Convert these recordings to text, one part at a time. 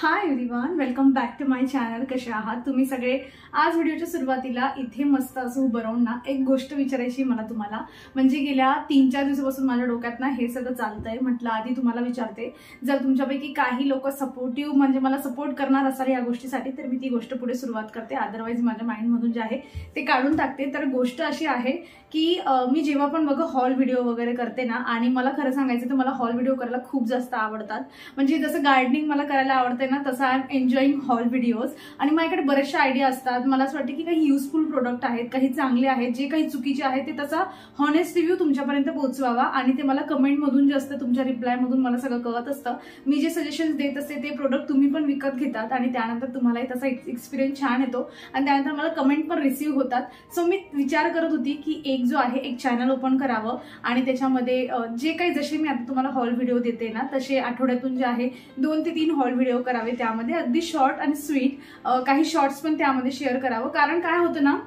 High everyone, welcome back to my channel. कसे आहात तुम्ही सगळे? आज व्हिडिओच्या सुरुवातीला इथे मस्त असं उभं राहून ना एक गोष्ट विचारायची मला तुम्हाला. म्हणजे गेल्या 3-4 दिवसापासून माझ्या डोक्यात ना हे सगळं चालतंय. म्हटलं आधी तुम्हाला विचारते, जर तुमच्यापैकी काही लोक सपोर्टिव्ह म्हणजे मला सपोर्ट करणार असाल या गोष्टीसाठी तर मी ती गोष्ट पुढे सुरुवात करते, अदरवाईज माझ्या माइंडमधून जे आहे ते काढून टाकते. तर गोष्ट अशी आहे की मी जेव्हा पण बघा हॉल व्हिडिओ वगैरे करते ना, आणि मला खरं सांगायचं तर मला हॉल व्हिडिओ करायला खूप जास्त आवडतात. म्हणजे जसं गार्डनिंग मला करायला आवडते ना, तसं I am enjoying hall videos. आणि माझ्याकडे बरेचशा आयडिया असतात. मला असं वाटतं की काही युजफुल प्रोडक्ट आहेत, काही चांगले आहेत, जे काही चुकीचे आहेत ते त्याचा हॉनेस्ट रिव्ह्यू तुमच्यापर्यंत पोहोचवावा. आणि ते मला कमेंटमधून जे असतं, तुमच्या रिप्लायमधून मला सगळं कळत असतं. मी जे सजेशन्स देत असते ते प्रोडक्ट तुम्ही पण विकत घेतात आणि त्यानंतर तुम्हालाही त्याचा एक्सपिरियन्स छान येतो आणि त्यानंतर मला कमेंट पण रिसीव्ह होतात. सो मी विचार करत होती की एक जो आहे एक चॅनल ओपन करावं आणि त्याच्यामध्ये जे काही जसे मी आता तुम्हाला हॉल व्हिडिओ देते ना, तसे आठवड्यातून जे आहे 2 ते 3 हॉल व्हिडिओ करावे. त्यामध्ये अगदी शॉर्ट आणि स्वीट काही शॉर्ट्स पण त्यामध्ये शेअर करावं. कारण काय होतं ना,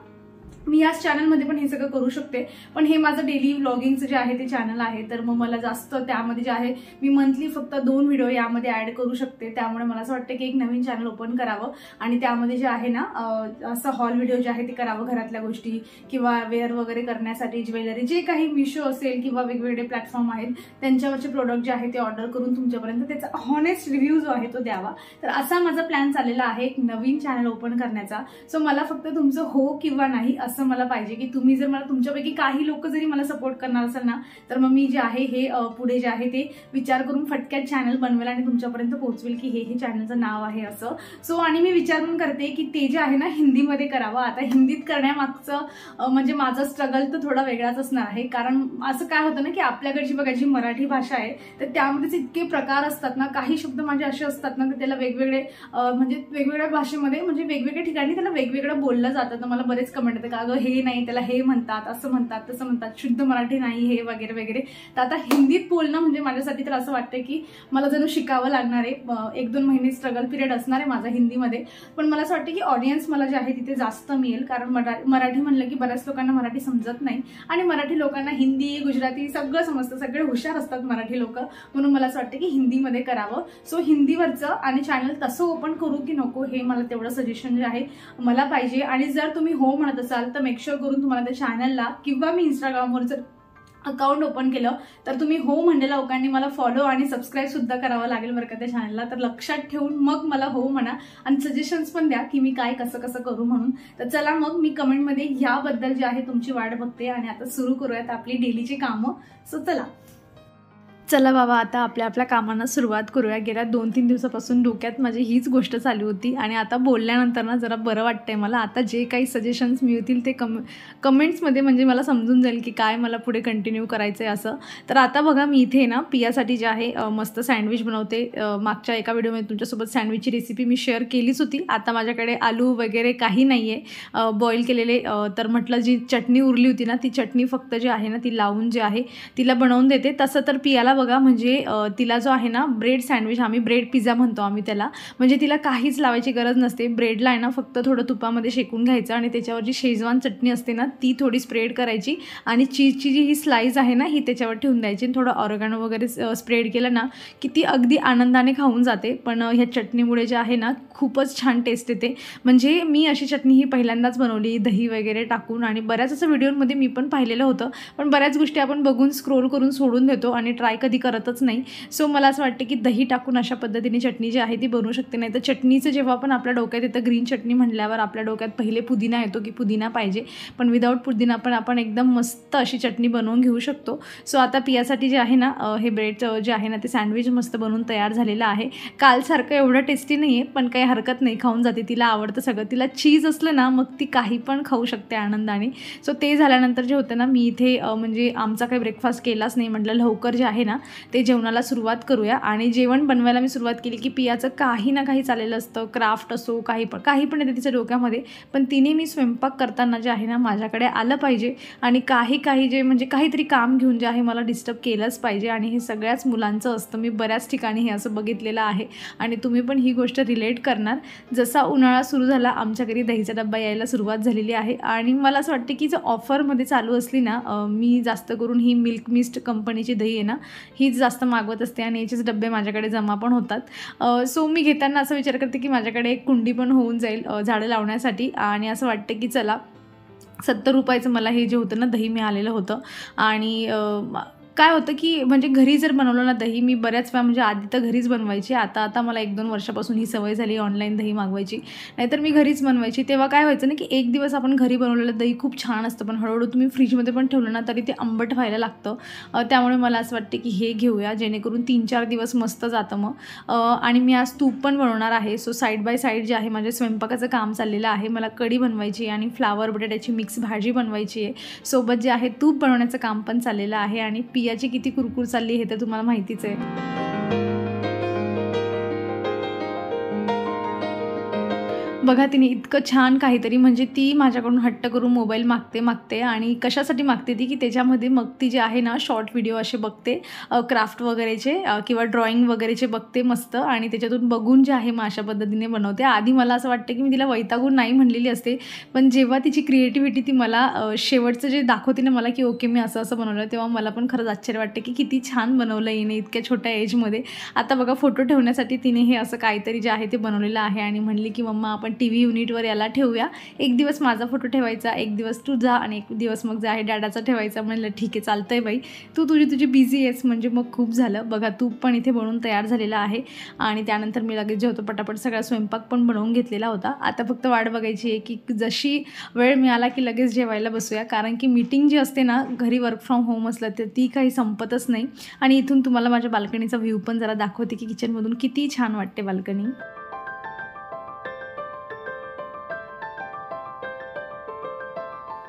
मी याच चॅनलमध्ये पण हे सगळं करू शकते, पण हे माझं डेली व्लॉगिंगचं जे आहे ते चॅनल आहे. तर मग मला जास्त त्यामध्ये जे आहे मी मंथली फक्त 2 व्हिडिओ यामध्ये ऍड करू शकते. त्यामुळे मला असं वाटतं की एक नवीन चॅनल ओपन करावं आणि त्यामध्ये जे आहे ना असं हॉल व्हिडिओ जे आहे ते करावं. घरातल्या गोष्टी किंवा वेअर वगैरे करण्यासाठी ज्वेलरी, जे काही मिशो असेल किंवा वेगवेगळे प्लॅटफॉर्म आहेत त्यांच्यावरचे प्रोडक्ट जे आहे ते ऑर्डर करून तुमच्यापर्यंत त्याचा हॉनेस्ट रिव्ह्यू जो आहे तो द्यावा. तर असा माझा प्लॅन चाललेला आहे एक नवीन चॅनल ओपन करण्याचा. सो मला फक्त तुमचं हो किंवा नाही असं मला पाहिजे की तुम्ही जर मला तुमच्यापैकी काही लोक जरी मला सपोर्ट करणार असाल ना, तर मग मी जे आहे हे पुढे जे आहे ते विचार करून फटक्यात चॅनल बनवेल आणि तुमच्यापर्यंत पोहोचवेल की हे चॅनलचं नाव आहे असं. सो आणि मी विचार पण करते की ते जे आहे ना हिंदीमध्ये करावं. आता हिंदीत करण्यामागचं म्हणजे माझा स्ट्रगल तर थोडा वेगळाच असणार आहे. कारण असं काय होतं ना की आपल्याकडची बघायची मराठी भाषा आहे तर त्यामध्येच इतके प्रकार असतात ना, काही शब्द माझे असे असतात ना तर त्याला वेगवेगळे म्हणजे वेगवेगळ्या भाषेमध्ये म्हणजे वेगवेगळ्या ठिकाणी त्याला वेगवेगळं बोललं जातं. तर मला बरेच कमेंट येते का अगं हे नाही, त्याला हे म्हणतात, असं म्हणतात, तसं म्हणतात, शुद्ध मराठी नाही हे वगैरे वगैरे. तर आता हिंदीत बोलणं म्हणजे माझ्यासाठी तर असं वाटतं की मला जणू शिकावं लागणार आहे. 1-2 महिने स्ट्रगल पिरियड असणार आहे माझा हिंदीमध्ये. पण मला असं वाटतं की ऑडियन्स मला जे आहे तिथे जास्त मिळेल. कारण मराठी म्हणलं की बऱ्याच लोकांना मराठी समजत नाही आणि मराठी लोकांना हिंदी, गुजराती सगळं समजतं. सगळे हुशार असतात मराठी लोक, म्हणून मला असं वाटतं की हिंदीमध्ये करावं. सो हिंदीवरचं आणि चॅनल तसं ओपन करू की नको हे मला तेवढं सजेशन जे आहे मला पाहिजे. आणि जर तुम्ही हो म्हणत असाल तर मेक शुअर करून तुम्हाला त्या चॅनलला किंवा मी इंस्टाग्रामवर जर अकाउंट ओपन केलं तर तुम्ही हो म्हणलेल्या लोकांनी मला फॉलो आणि सबस्क्राईब सुद्धा करावं लागेल बरं का त्या चॅनलला. तर लक्षात ठेवून मग मला हो म्हणा आणि सजेशन्स पण द्या की मी काय कसं कसं करू म्हणून. तर चला मग मी कमेंटमध्ये याबद्दल जे आहे तुमची वाट बघते आणि आता सुरू करूयात आपली डेलीची कामं. सो चला बाबा, आता आपल्या कामांना सुरुवात करूया. गेल्या 2-3 दिवसापासून डोक्यात माझी हीच गोष्ट चालू होती आणि आता बोलल्यानंतर ना जरा बरं वाटतंय मला. आता जे काही सजेशन्स मिळतील ते कमेंट्समध्ये म्हणजे मला समजून जाईल की काय मला पुढे कंटिन्यू करायचं आहे असं. तर आता बघा मी इथे ना पियासाठी जे आहे मस्त सँडविच बनवते. मागच्या एका व्हिडिओमध्ये तुमच्यासोबत सँडविचची रेसिपी मी शेअर केलीच होती. आता माझ्याकडे आलू वगैरे काही नाही आहे बॉईल केलेले. तर म्हटलं जी चटणी उरली होती ना ती चटणी फक्त जी आहे ना ती लावून जे आहे तिला बनवून देते. तसं तर पियाला बघा म्हणजे तिला जो आहे ना ब्रेड सँडविच, आम्ही ब्रेड पिझ्झा म्हणतो आम्ही त्याला, म्हणजे तिला काहीच लावायची गरज नसते. ब्रेडला आहे ना फक्त थोडं तुपामध्ये शेकून घ्यायचं आणि त्याच्यावर जी शेजवान चटणी असते ना ती थोडी स्प्रेड करायची आणि चीजची जी ही स्लाइस आहे ना ही त्याच्यावर ठेवून द्यायची. थोडं ऑर्गॅनो वगैरे स्प्रेड केलं ना की ती अगदी आनंदाने खाऊन जाते. पण ह्या चटणीमुळे जे आहे ना खूपच छान टेस्ट येते. म्हणजे मी अशी चटणी ही पहिल्यांदाच बनवली दही वगैरे टाकून आणि बऱ्याच असं व्हिडिओमध्ये मी पण पाहिलेलं होतं. पण बऱ्याच गोष्टी आपण बघून स्क्रोल करून सोडून देतो आणि ट्राय कधी करतच नाही. सो मला असं वाटतं की दही टाकून अशा पद्धतीने चटणी जी आहे ती बनवू शकते. नाही तर चटणीचं जेव्हा पण आपल्या डोक्यात येतं ग्रीन चटणी म्हणल्यावर आपल्या डोक्यात पहिले पुदिना येतो की पुदिना पाहिजे, पण विदाऊट पुदिना पण आपण एकदम मस्त अशी चटणी बनवून घेऊ शकतो. सो आता पियासाठी जे आहे ना हे ब्रेडचं जे आहे ना ते सँडविच मस्त बनवून तयार झालेलं आहे. कालसारखं एवढं टेस्टी नाही आहे पण काही हरकत नाही, खाऊन जाते. तिला आवडतं सगळं. तिला चीज असलं ना मग ती काही पण खाऊ शकते आनंदाने. सो ते झाल्यानंतर जे होतं ना मी इथे म्हणजे आमचा काही ब्रेकफास्ट केलाच नाही. म्हटलं लवकर जे आहे ना ते जेवणाला सुरुवात करूया. आणि जेवण बनवायला मी सुरुवात केली की पियाचं काही ना काही चाललेलं असतं, क्राफ्ट असो काही पण येते तिच्या डोक्यामध्ये. पण तिने मी स्वयंपाक करताना जे आहे ना माझ्याकडे आलं पाहिजे आणि काही जे म्हणजे काहीतरी काम घेऊन जे आहे मला डिस्टर्ब केलंच पाहिजे. आणि हे सगळ्याच मुलांचं असतं. मी बऱ्याच ठिकाणी हे असं बघितलेलं आहे आणि तुम्ही पण ही गोष्ट रिलेट करणार. जसा उन्हाळा सुरू झाला आमच्या घरी दहीचा डब्बा यायला सुरुवात झालेली आहे आणि मला असं वाटतं की जर ऑफरमध्ये चालू असली ना, मी जास्त करून ही मिल्क मिस्ट कंपनीची दही आहे ना हीच जास्त मागवत असते आणि याचेच डबे माझ्याकडे जमा पण होतात. सो मी घेताना असा विचार करते की माझ्याकडे एक कुंडी पण होऊन जाईल झाडं लावण्यासाठी. आणि असं वाटतं की चला 70 रुपयाचं मला हे जे होतं ना दही मिळालेलं होतं. आणि काय होतं की म्हणजे घरी जर बनवलं ना दही, मी बऱ्याच वेळा म्हणजे आधी तर घरीच बनवायची, आता मला 1-2 वर्षापासून ही सवय झाली ऑनलाईन दही मागवायची. नाहीतर मी घरीच बनवायची. तेव्हा काय व्हायचं ना की एक दिवस आपण घरी बनवलेलं दही खूप छान असतं, पण हळूहळू तुम्ही फ्रीजमध्ये पण ठेवलं ना तरी ते आंबट व्हायला लागतं. त्यामुळे मला असं वाटते की हे घेऊया जेणेकरून 3-4 दिवस मस्त जातं मग. आणि मी आज तूप पण बनवणार आहे. सो साईड बाय साईड जे आहे माझे स्वयंपाकाचं काम चाललेलं आहे. मला कढी बनवायची आणि फ्लावर बटाट्याची मिक्स भाजी बनवायची आहे. सोबत जे आहे तूप बनवण्याचं काम पण चाललेलं आहे. आणि पियाची किती कुरकुर चालली हे तर तुम्हाला माहितीच आहे. बघा तिने इतकं छान काहीतरी म्हणजे ती माझ्याकडून हट्ट करून मोबाईल मागते आणि कशासाठी मागते ती की त्याच्यामध्ये मग ती जे आहे ना शॉर्ट व्हिडिओ असे बघते क्राफ्ट वगैरेचे किंवा ड्रॉइंग वगैरेचे बघते मस्त. आणि त्याच्यातून बघून जे आहे मग अशा पद्धतीने बनवते. आधी मला असं वाटतं की मी तिला वैतागून नाही म्हणलेली असते, पण जेव्हा तिची क्रिएटिव्हिटी ती मला शेवटचं जे दाखवते ना मला की ओके मी असं बनवलं, तेव्हा मला पण खरंच आश्चर्य वाटतं की किती छान बनवलं हिने इतक्या छोट्या एजमध्ये. आता बघा फोटो ठेवण्यासाठी तिने हे असं काहीतरी जे आहे ते बनवलेलं आहे आणि म्हणली की मम्मा आपण TV युनिटवर याला ठेवूया, एक दिवस माझा फोटो ठेवायचा, एक दिवस तुझा आणि एक दिवस मग जे आहे डॅडाचा ठेवायचा. म्हणलं ठीक आहे चालतंय बाई, तू तुझी बिझी आहेस म्हणजे मग खूप झालं. बघा तूप पण इथे बनवून तयार झालेला आहे. आणि त्यानंतर मी लगेच जे होतं पटापट सगळा स्वयंपाक पण बनवून घेतलेला होता. आता फक्त वाट बघायची आहे की जशी वेळ मिळाला की लगेच जेवायला बसूया, कारण की मीटिंग जी असते ना घरी वर्क फ्रॉम होम असलं तर ती काही संपतच नाही. आणि इथून तुम्हाला माझ्या बाल्कनीचा व्ह्यू पण जरा दाखवते की किचनमधून किती छान वाटते बाल्कनी.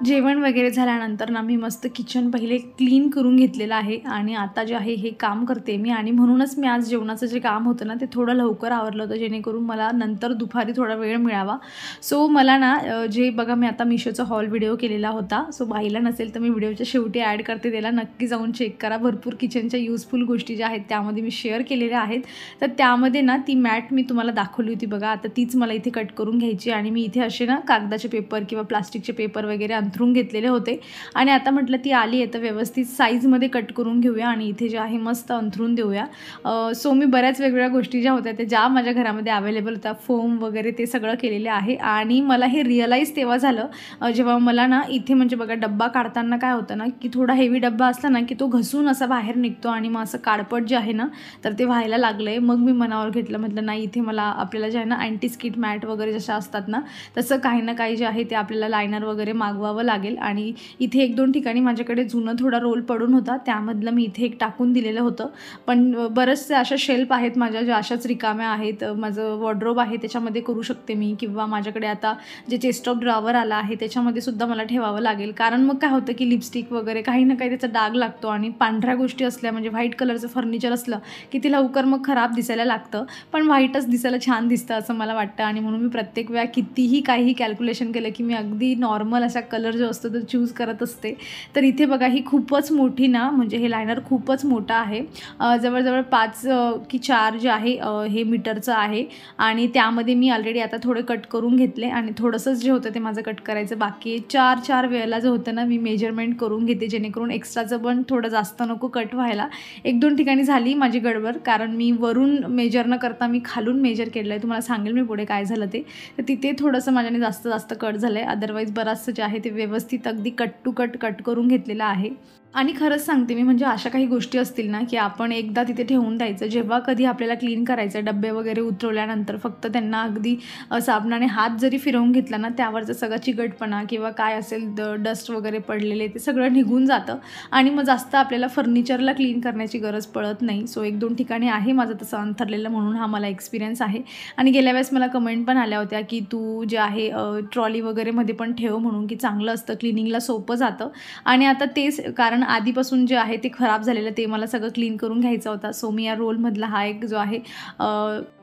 जेवण वगैरे झाल्यानंतर ना मी मस्त किचन पहिले क्लीन करून घेतलेलं आहे आणि आता जे आहे हे काम करते मी. आणि म्हणूनच मी आज जेवणाचं जे काम होतं ना ते थोडं लवकर आवरलं होतं जेणेकरून मला नंतर दुपारी थोडा वेळ मिळावा. सो मला ना जे बघा मी आता मिशोचा हॉल व्हिडिओ केलेला होता, सो पाहिला नसेल तर मी व्हिडिओच्या शेवटी ॲड करते, त्याला नक्की जाऊन चेक करा. भरपूर किचनच्या युजफुल गोष्टी ज्या आहेत त्यामध्ये मी शेअर केलेल्या आहेत. तर त्यामध्ये ना ती मॅट मी तुम्हाला दाखवली होती बघा, आता तीच मला इथे कट करून घ्यायची. आणि मी इथे असे ना कागदाचे पेपर किंवा प्लास्टिकचे पेपर वगैरे अंथरून घेतलेले होते. आणि आता म्हटलं ती आली आहे तर व्यवस्थित साईजमध्ये कट करून घेऊया आणि इथे जे आहे मस्त अंथरून देऊया. सो मी बऱ्याच वेगवेगळ्या गोष्टी ज्या होत्या त्या ज्या माझ्या घरामध्ये अवेलेबल होत्या, फोम वगैरे ते सगळं केलेले आहे. आणि मला हे रिअलाईज तेव्हा झालं जेव्हा मला ना इथे म्हणजे बघा डब्बा काढताना काय होतं ना की थोडा हेवी डब्बा असला ना की तो घसून असा बाहेर निघतो आणि मग असं काळपट जे आहे ना तर ते व्हायला लागलं आहे. मग मी मनावर घेतलं, म्हटलं नाही इथे मला आपल्याला जे आहे ना अँटी स्किट मॅट वगैरे जशा असतात ना तसं काही ना काही जे आहे ते आपल्याला लायनर वगैरे मागवावं लागेल. आणि इथे 1-2 ठिकाणी माझ्याकडे जुनं थोडा रोल पडून होता, त्यामधलं मी इथे एक टाकून दिलेलं होतं. पण बरेचसे अशा शेल्फ आहेत माझ्या ज्या अशाच रिकाम्या आहेत. माझं वॉर्डरोब आहे त्याच्यामध्ये करू शकते मी, किंवा माझ्याकडे आता जे चेस्ट ऑफ ड्रॉवर आला आहे त्याच्यामध्ये सुद्धा मला ठेवावं लागेल. कारण मग काय होतं की लिपस्टिक वगैरे काही ना काही त्याचा डाग लागतो आणि पांढऱ्या गोष्टी असल्या म्हणजे व्हाईट कलरचं फर्निचर असलं की ते लवकर मग खराब दिसायला लागतं. पण व्हाईटच दिसायला छान दिसतं असं मला वाटतं. आणि म्हणून मी प्रत्येक वेळा कितीही काहीही कॅल्क्युलेशन केलं की मी अगदी नॉर्मल अशा कलर जो असतो तो चूज करत असते. तर इथे बघा ही खूपच मोठी ना म्हणजे हे लायनर खूपच मोठं आहे, जवळजवळ 5 की 4 जे आहे हे मीटरचं आहे. आणि त्यामध्ये मी ऑलरेडी आता थोडे कट करून घेतले आणि थोडंसंच जे होतं ते माझं कट करायचं बाकी आहे. 4 वेळेला जे होतं ना मी मेजरमेंट करून घेते जेणेकरून एक्स्ट्राचं पण थोडं जास्त नको कट व्हायला. 1-2 ठिकाणी झाली माझी गडबड, कारण मी वरून मेजर न करता मी खालून मेजर केलं आहे. तुम्हाला सांगेल मी पुढे काय झालं ते. तर तिथे थोडंसं माझ्याने जास्त कट झालं आहे. अदरवाईज बराचसं जे आहे ते व्यवस्थित अगदी कट टू कट करून घेतलेलं आहे. आणि खरंच सांगते मी म्हणजे अशा काही गोष्टी असतील ना की आपण एकदा तिथे ठेवून द्यायचं, जेव्हा कधी आपल्याला क्लीन करायचं डब्बे वगैरे उतरवल्यानंतर फक्त त्यांना अगदी साबणाने हात जरी फिरवून घेतला ना त्यावरचं सगळं चिकटपणा किंवा काय असेल डस्ट वगैरे पडलेले ते सगळं निघून जातं आणि मग जास्त आपल्याला फर्निचरला क्लीन करण्याची गरज पडत नाही. सो 1-2 ठिकाणी आहे माझं तसं अंथरलेलं, म्हणून हा मला एक्सपिरियन्स आहे. आणि गेल्या वेळेस मला कमेंट पण आल्या होत्या की तू जे आहे ट्रॉली वगैरेमध्ये पण ठेव म्हणून, की चांगलं असतं क्लिनिंगला सोपं जातं. आणि आता तेच कारण आधीपासून जे आहे ते खराब झालेलं ते मला सगळं क्लीन करून घ्यायचा होता. सो मी या रोलमधला हा एक जो आहे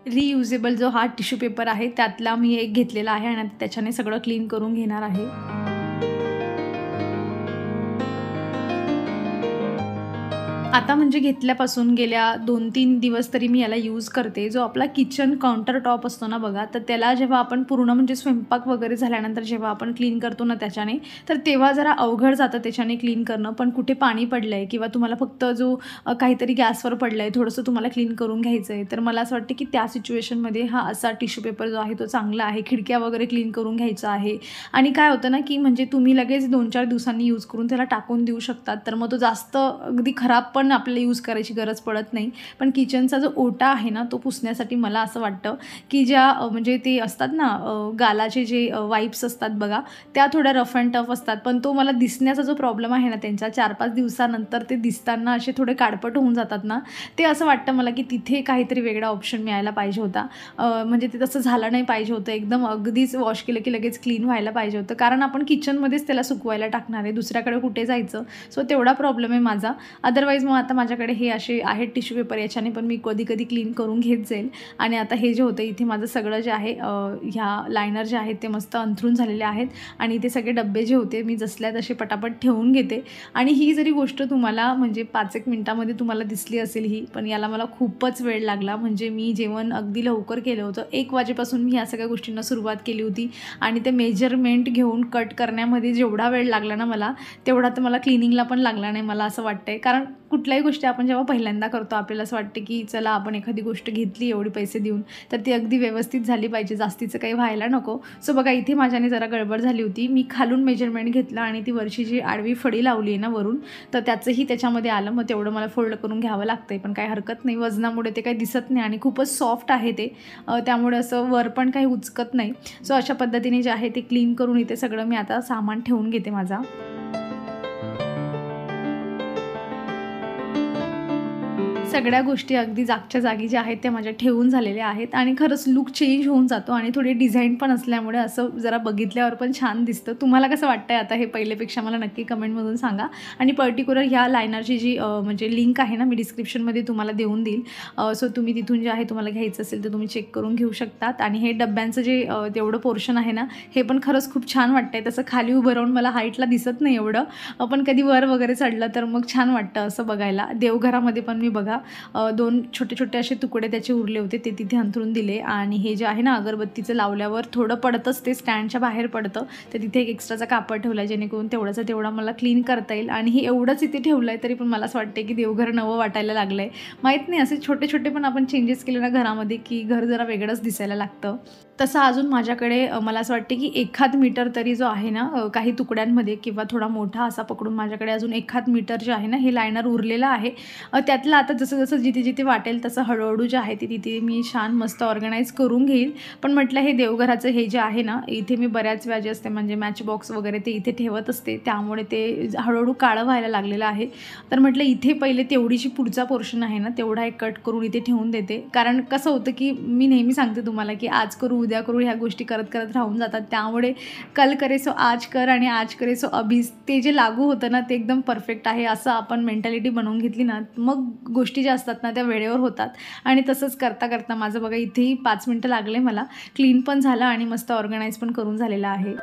रियुजेबल जो हा टिश्यू पेपर आहे त्यातला मी एक घेतलेला आहे आणि त्याच्याने सगळं क्लीन करून घेणार आहे. आता म्हणजे घेतल्यापासून गेल्या 2-3 दिवस तरी मी याला यूज करते. जो आपला किचन काउंटर टॉप असतो ना बघा, तर त्याला जेव्हा आपण पूर्ण म्हणजे स्वयंपाक वगैरे झाल्यानंतर जेव्हा आपण क्लीन करतो ना त्याच्याने, तर तेव्हा जरा अवघड जातं त्याच्याने क्लीन करणं. पण कुठे पाणी पडलं आहे किंवा तुम्हाला फक्त जो काहीतरी गॅसवर पडलं आहे, थोडंसं तुम्हाला क्लीन करून घ्यायचं आहे, तर मला असं वाटतं की त्या सिच्युएशनमध्ये हा असा टिश्यू पेपर जो आहे तो चांगला आहे. खिडक्या वगैरे क्लीन करून घ्यायचा आहे. आणि काय होतं ना की म्हणजे तुम्ही लगेच 2-4 दिवसांनी यूज करून त्याला टाकून देऊ शकतात. तर मग तो जास्त अगदी खराब पण आपल्याला यूज करायची गरज पडत नाही. पण किचनचा जो ओटा आहे ना तो पुसण्यासाठी मला असं वाटतं की ज्या म्हणजे ते असतात ना गालाचे जे वाईप्स असतात बघा, त्या थोड्या रफ अँड टफ असतात. पण तो मला दिसण्याचा जो प्रॉब्लेम आहे ना त्यांच्या 4-5 दिवसानंतर ते दिसताना असे थोडे काळपट होऊन जातात ना, ते असं वाटतं मला की तिथे काहीतरी वेगळा ऑप्शन मिळायला पाहिजे होता. म्हणजे ते तसं झालं नाही पाहिजे होतं. एकदम अगदीच वॉश केलं की लगेच क्लीन व्हायला पाहिजे होतं. कारण आपण किचनमध्येच त्याला सुकवायला टाकणार आहे, दुसऱ्याकडे कुठे जायचं. सो तेवढा प्रॉब्लेम आहे माझा. अदरवाईज मग आता माझ्याकडे हे असे आहेत टिश्यू पेपर, याच्याने पण मी कधी कधी क्लीन करून घेत जाईल. आणि आता हे जे होतं इथे माझं सगळं जे आहे ह्या लायनर जे आहेत ते मस्त अंथरून झालेले आहेत. आणि इथे सगळे डब्बे जे होते मी जसल्या तसे पटापट ठेवून घेते. आणि ही जरी गोष्ट तुम्हाला म्हणजे 5-1 मिनिटामध्ये तुम्हाला दिसली असेल ही, पण याला मला खूपच वेळ लागला. म्हणजे मी जेवण अगदी लवकर केलं होतं. 1 वाजेपासून मी ह्या सगळ्या गोष्टींना सुरुवात केली होती. आणि ते मेजरमेंट घेऊन कट करण्यामध्ये जेवढा वेळ लागला ना मला, तेवढा तर मला क्लिनिंगला पण लागला नाही मला असं वाटतंय. कारण कुठल्याही गोष्टी आपण जेव्हा पहिल्यांदा करतो आपल्याला असं वाटतं की चला आपण एखादी गोष्ट घेतली एवढे पैसे देऊन, तर ती अगदी व्यवस्थित झाली पाहिजे, जास्तीचं काही व्हायला नको. सो बघा इथे माझ्याने जरा गडबड झाली होती. मी खालून मेजरमेंट घेतलं आणि ती वरची जी आडवी फडी लावली आहे ना वरून, तर त्याचंही त्याच्यामध्ये आलं. मग तेवढं मला फोल्ड करून घ्यावं लागतंय, पण काही हरकत नाही. वजनामुळे ते काही दिसत नाही आणि खूपच सॉफ्ट आहे ते, त्यामुळे असं वर पण काही उचकत नाही. सो अशा पद्धतीने जे आहे ते क्लीन करून इथे सगळं मी आता सामान ठेवून घेते माझा. सगळ्या गोष्टी अगदी जागच्या जागी ज्या आहेत त्या माझ्या ठेवून झालेल्या आहेत. आणि खरंच लुक चेंज होऊन जातो आणि थोडी डिझाईन पण असल्यामुळे असं जरा बघितल्यावर पण छान दिसतं. तुम्हाला कसं वाटतंय आता हे पहिलेपेक्षा मला नक्की कमेंटमधून सांगा. आणि पर्टिक्युलर ह्या लायनरची जी म्हणजे लिंक आहे ना मी डिस्क्रिप्शनमध्ये तुम्हाला देऊन देईल. सो तुम्ही तिथून जे आहे तुम्हाला घ्यायचं असेल तर तुम्ही चेक करून घेऊ शकतात. आणि हे डब्यांचं जे तेवढं पोर्शन आहे ना हे पण खरंच खूप छान वाटतंय. तसं खाली उभं राहून मला हाईटला दिसत नाही एवढं, पण कधी वर वगैरे चढलं तर मग छान वाटतं असं बघायला. देवघरामध्ये पण मी बघा 2 छोटे छोटे असे तुकडे त्याचे उरले होते, ते तिथे अंथरून दिले. आणि हे जे आहे ना अगरबत्तीचं लावल्यावर थोडं पडतंच, ते स्टँडच्या बाहेर पडतं, तर तिथे एक एक्स्ट्राचा कापड ठेवला आहे जेणेकरून तेवढाचा तेवढा मला क्लीन करता येईल. आणि हे एवढंच इथे ठेवलं आहे तरी पण मला असं वाटतं की देवघर नवं वाटायला लागलं आहे. माहीत नाही, असे छोटे छोटे पण आपण चेंजेस केले ना घरामध्ये की घर जरा वेगळंच दिसायला लागतं. तसं अजून माझ्याकडे मला असं वाटते की 1 मीटर तरी जो आहे ना काही तुकड्यांमध्ये किंवा थोडा मोठा असा पकडून माझ्याकडे अजून 1 मीटर जे आहे ना हे लायनर उरलेलं आहे. त्यातलं आता जसं जसं जिथे जिथे वाटेल तसं हळूहळू जे आहे ते तिथे मी छान मस्त ऑर्गनाईज करून घेईल. पण म्हटलं हे देवघराचं हे जे आहे ना इथे मी बऱ्याच वेळा जे असते म्हणजे मॅच बॉक्स वगैरे ते इथे ठेवत असते, त्यामुळे ते हळूहळू काळं व्हायला लागलेलं आहे. तर म्हटलं इथे पहिले तेवढीशी पुढचा पोर्शन आहे ना तेवढा एक कट करून इथे ठेवून देते. कारण कसं होतं की मी नेहमी सांगते तुम्हाला की आज करू उद्या करू ह्या गोष्टी करत करत राहून जातात. त्यामुळे कल करे सो आज कर आणि आज करे सो अभीच, ते जे लागू होतं ना ते एकदम परफेक्ट आहे असं आपण मेंटॅलिटी बनवून घेतली ना मग गोष्टी ज्या असतात ना त्या वेळेवर होतात. आणि तसंच करता करता माझं बघा इथेही 5 मिनटं लागले मला. क्लीन पण झालं आणि मस्त ऑर्गनाईज पण करून झालेलं आहे.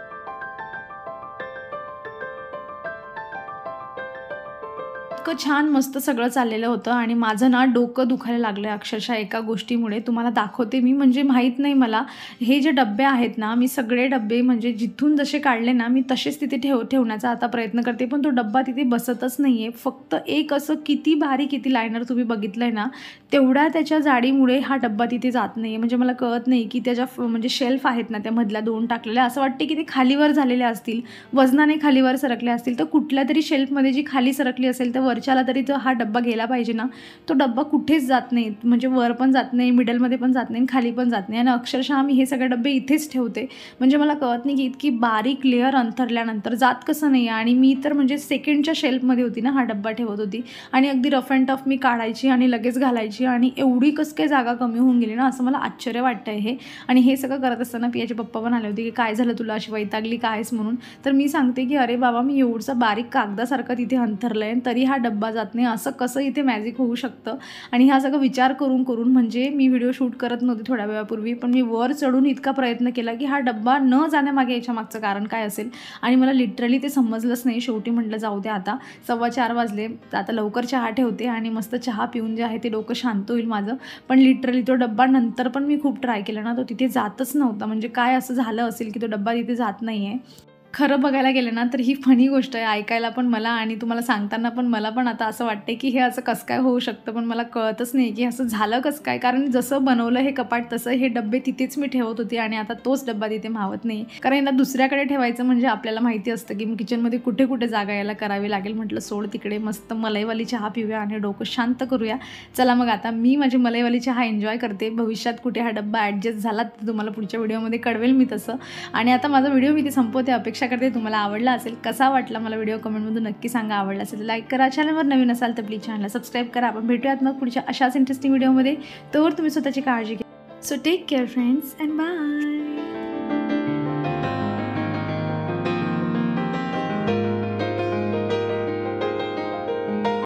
इतकं छान मस्त सगळं चाललेलं होतं आणि माझं ना डोकं दुखायला लागलं आहे अक्षरशः एका गोष्टीमुळे. तुम्हाला दाखवते मी. म्हणजे माहीत नाही मला हे जे डब्बे आहेत ना मी सगळे डब्बे म्हणजे जिथून जसे काढले ना मी तसेच तिथे ठेवण्याचा आता प्रयत्न करते, पण तो डब्बा तिथे बसतच नाही आहे. फक्त एक असं किती भारी किती लायनर तुम्ही बघितलं आहे ना तेवढ्या त्याच्या जाडीमुळे हा डब्बा तिथे जात नाही आहे. म्हणजे मला कळत नाही की त्याच्या म्हणजे शेल्फ आहेत ना त्या मधल्या 2 टाकलेल्या, असं वाटते की ते खालीवर झालेले असतील, वजनाने खालीवर सरकले असतील. तर कुठल्या तरी शेल्फमध्ये जी खाली सरकली असेल तर वरच्याला तरी तो हा डब्बा गेला पाहिजे ना. तो डब्बा कुठेच जात नाही, म्हणजे वर पण जात नाही, मिडलमध्ये पण जात नाही, खाली पण जात नाही. आणि अक्षरशः मी हे सगळे डब्बे इथेच ठेवते. म्हणजे मला कळत नाही की इतकी बारीक लेअर अंथरल्यानंतर जात कसं नाही. आणि मी तर म्हणजे सेकंडच्या शेल्फमध्ये होती ना हा डब्बा ठेवत होती आणि अगदी रफ अँड टफ मी काढायची आणि लगेच घालायची आणि एवढी कसं काय जागा कमी होऊन गेली ना असं मला आश्चर्य वाटतं आहे. आणि हे सगळं करत असताना पियाचे पप्पा पण आले होते की काय झालं तुला, अशी वैतागली कायच म्हणून. तर मी सांगते की अरे बाबा मी एवढंसं बारीक कागदासारखं तिथे अंथरलं आहे तरी हा डब्बा जात नाही, असं कसं इथे मॅजिक होऊ शकतं. आणि हा सगळं विचार करून करून म्हणजे मी व्हिडिओ शूट करत नव्हते थोड्या वेळापूर्वी, पण मी वर चढून इतका प्रयत्न केला की हा डब्बा न जाण्यामागे याच्या मागचं कारण काय असेल. आणि मला लिटरली ते समजलंच नाही. शेवटी म्हटलं जाऊ दे, आता 4:15 वाजले, आता लवकर चहा ठेवते आणि मस्त चहा पिऊन जे आहे ते डोकं शांत होईल माझं. पण लिटरली तो डब्बा नंतर पण मी खूप ट्राय केला ना, तो तिथे जातच नव्हता. म्हणजे काय असं झालं असेल की तो डब्बा तिथे जात नाही आहे. खरं बघायला गेलं ना तर ही फनी गोष्ट आहे ऐकायला पण मला, आणि तुम्हाला सांगताना पण मला पण आता असं वाटते की हे असं कसं काय होऊ शकतं. पण मला कळतच नाही की असं झालं कसं काय, कारण जसं बनवलं हे कपाट तसं हे डब्बे तिथेच मी ठेवत होते आणि आता तोच डब्बा तिथे मावत नाही. कारण यांना दुसऱ्याकडे ठेवायचं म्हणजे आपल्याला माहिती असतं की किचनमध्ये कुठे कुठे जागा यायला करावी लागेल. म्हटलं सोड तिकडे, मस्त मलाईवाली चहा पिऊया आणि डोकं शांत करूया. चला मग आता मी माझी मलाईवाली चहा एन्जॉय करते. भविष्यात कुठे हा डब्बा ॲडजस्ट झाला तर तुम्हाला पुढच्या व्हिडिओमध्ये कळवेल मी तसं. आणि आता माझा व्हिडिओ मी ते संपवते. अपेक्षा करते तुम्हाला आवडला असेल. कसा वाटला मला व्हिडिओ कमेंटमधून नक्की सांगा. आवडला असेल तर लाईक करा, चॅनलवर नवीन असाल तर प्लीज चॅनलला सबस्क्राईब करा. आपण भेटूयात मग पुढच्या अशाच इंटरेस्टिंग व्हिडिओमध्ये. तोवर तुम्ही स्वतःची काळजी घ्या. So take care friends and bye.